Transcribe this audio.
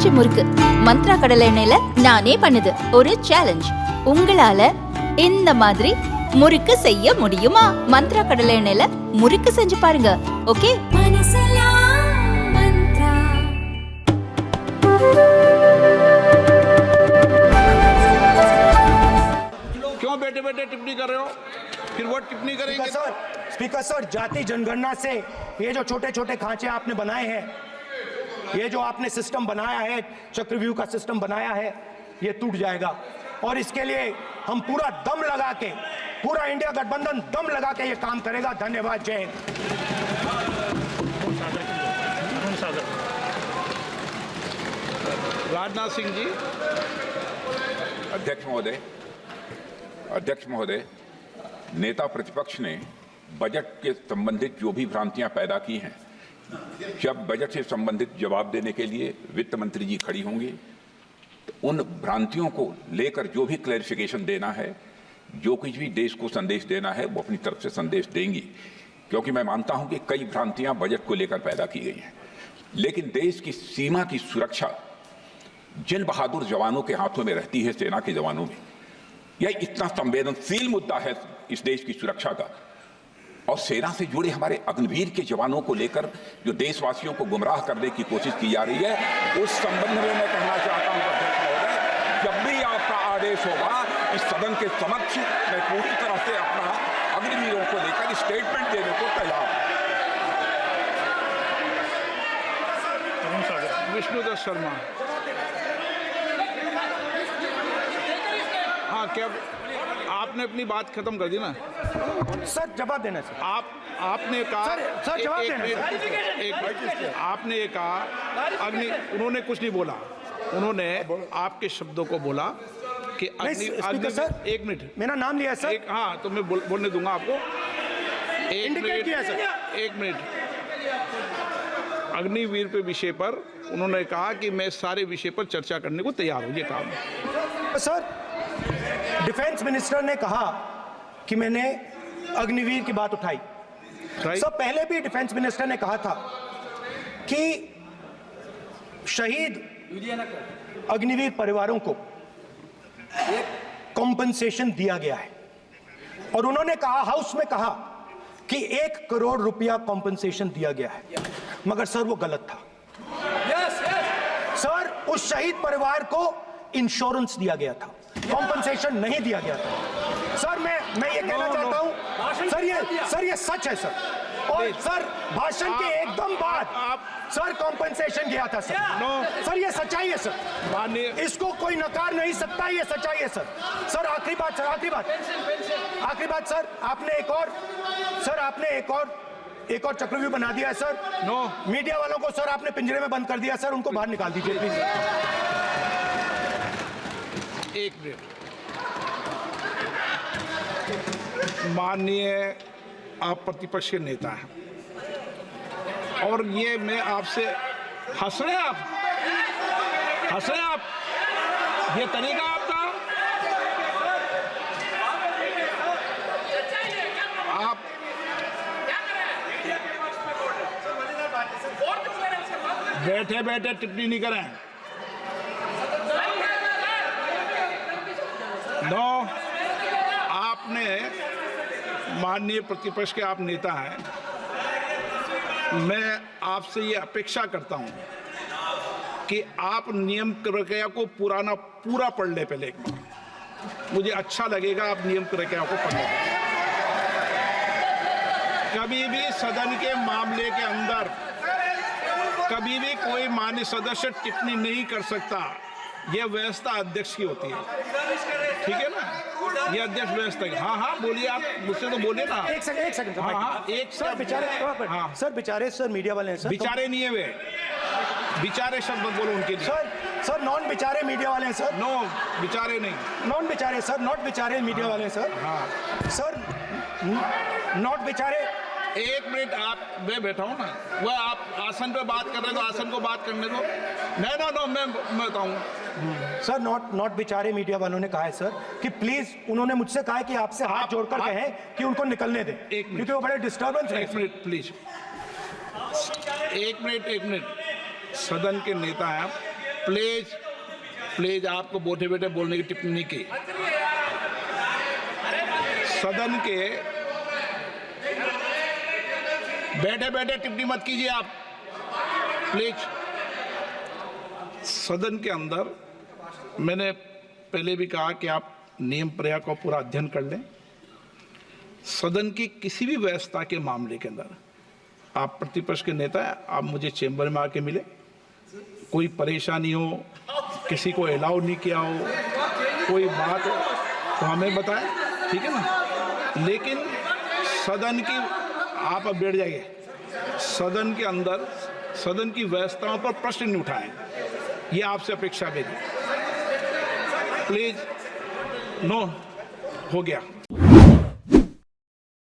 பஞ்சு முறுக்கு மந்த்ரா கடலை எண்ணெயில நானே பண்ணுது ஒரு சேலஞ்ச். உங்களால இந்த மாதிரி முறுக்கு செய்ய முடியுமா? மந்த்ரா கடலை எண்ணெயில முறுக்கு செஞ்சு பாருங்க. ஓகே? क्यों बैठे बैठे टिप्पणी कर रहे हो? फिर वो टिप्पणी करेंगे। स्पीकर सर, जाति जनगणना से ये जो छोटे छोटे खांचे आपने बनाए हैं, ये जो आपने सिस्टम बनाया है, चक्रव्यूह का सिस्टम बनाया है, ये टूट जाएगा। और इसके लिए हम पूरा दम लगा के, पूरा इंडिया गठबंधन दम लगा के ये काम करेगा। धन्यवाद। जय हिंद। राजनाथ सिंह जी। अध्यक्ष महोदय, नेता प्रतिपक्ष ने बजट के संबंधित जो भी भ्रांतियां पैदा की हैं, जब बजट से संबंधित जवाब देने के लिए वित्त मंत्री जी खड़ी होंगी तो उन भ्रांतियों को लेकर जो भी क्लैरिफिकेशन देना है, जो कुछ भी देश को संदेश देना है, वो अपनी तरफ से संदेश देंगी। क्योंकि मैं मानता हूं कि कई भ्रांतियां बजट को लेकर पैदा की गई हैं, लेकिन देश की सीमा की सुरक्षा जिन बहादुर जवानों के हाथों में रहती है, सेना के जवानों में, यह इतना संवेदनशील मुद्दा है इस देश की सुरक्षा का। और सेना से जुड़े हमारे अग्निवीर के जवानों को लेकर जो देशवासियों को गुमराह करने की कोशिश की जा रही है, उस संबंध में मैं कहना चाहता हूं अध्यक्ष महोदय, जब भी आपका आदेश होगा इस सदन के समक्ष मैं पूरी तरह से अपना अग्निवीरों को लेकर स्टेटमेंट देने को तैयार हूं। विष्णुदत्त शर्मा। हाँ, क्या आपने अपनी बात खत्म कर दी ना? सर जवाब देना सर। आपने कहा सर जवाब देना सर। आपने ये कहा उन्होंने कुछ नहीं बोला, उन्होंने आपके शब्दों को बोला कि सर, एक मिनट मेरा नाम लिया सर। हाँ, तो मैं बोलने दूंगा आपको। इंडिकेट किया सर। एक मिनट। अग्निवीर पे विषय पर उन्होंने कहा कि मैं सारे विषय पर चर्चा करने को तैयार हूं। ये काम सर, डिफेंस मिनिस्टर ने कहा कि मैंने अग्निवीर की बात उठाई। सर, पहले भी डिफेंस मिनिस्टर ने कहा था कि शहीद अग्निवीर परिवारों को कॉम्पनसेशन दिया गया है, और उन्होंने कहा, हाउस में कहा कि 1 करोड़ रुपया कॉम्पनसेशन दिया गया है, मगर सर वो गलत था। सर, उस शहीद परिवार को इंश्योरेंस दिया गया था, कॉम्पनसेशन नहीं दिया गया था। सर मैं ये कहना चाहता हूं सर, ये सच है सर। और सर, भाषण के एकदम बाद सर कॉम्पनसेशन गया था सर। सर ये सच्चाई है सर, इसको कोई नकार नहीं सकता, ये सच्चाई है सर। सर आखिरी बात सर, आखिरी बात सर, आपने एक और चक्रव्यूह बना दिया है सर। मीडिया वालों को सर आपने पिंजरे में बंद कर दिया सर, उनको बाहर निकाल दीजिए प्लीज। एक मिनट। माननीय आप प्रतिपक्ष के नेता हैं और ये मैं आपसे हंस रहे हैं आप, ये तरीका आपका। आप बैठे बैठे टिप्पणी नहीं करें। आपने, माननीय प्रतिपक्ष के आप नेता हैं, मैं आपसे ये अपेक्षा करता हूं कि आप नियम प्रक्रिया को पूरा पढ़ ले पहले एक बार। मुझे अच्छा लगेगा आप नियम प्रक्रिया को पढ़ लें। कभी भी सदन के मामले के अंदर कभी भी कोई माननीय सदस्य टिप्पणी नहीं कर सकता। यह व्यवस्था अध्यक्ष की होती है, ठीक है ना? ये अध्यक्ष व्यवस्था है। हाँ बोलिए, आप मुझसे तो बोलिए ना। एक सेकंड सर, बेचारे सर, बेचारे सर मीडिया वाले हैं सर। बेचारे नहीं है वे, बेचारे शब्द बोलो उनके लिए। सर नॉन बेचारे मीडिया वाले हैं सर। नो बेचारे नहीं, नॉन बेचारे सर, नॉट बेचारे मीडिया वाले हैं सर। हाँ सर, नॉट बेचारे। एक मिनट, आप मैं बैठा हूँ ना, वह आप आसन पे बात कर रहे हैं तो आसन को बात करने दो। नो मैं बताऊँ सर। नॉट बेचारे मीडिया वालों ने कहा है सर कि प्लीज, उन्होंने मुझसे कहा है कि आपसे हाथ जोड़कर कहें कि उनको निकलने दें, क्योंकि वो बड़े डिस्टर्बेंस है। एक मिनट प्लीज, एक मिनट। सदन के नेता हैं आप, प्लीज प्लीज आपको बैठे बैठे बोलने की टिप्पणी नहीं की। सदन के बैठे बैठे टिप्पणी मत कीजिए आप, प्लीज। सदन के अंदर मैंने पहले भी कहा कि आप नियम प्रयोग का पूरा अध्ययन कर लें। सदन की किसी भी व्यवस्था के मामले के अंदर आप प्रतिपक्ष के नेता हैं, आप मुझे चेंबर में आके मिले, कोई परेशानी हो, किसी को अलाउ नहीं किया हो, कोई बात हो तो हमें बताएं, ठीक है ना। लेकिन सदन की आप अब बैठ जाइए, सदन के अंदर सदन की व्यवस्थाओं पर प्रश्न नहीं उठाएं, ये आपसे अपेक्षा मेरी। प्लीज नो, हो गया।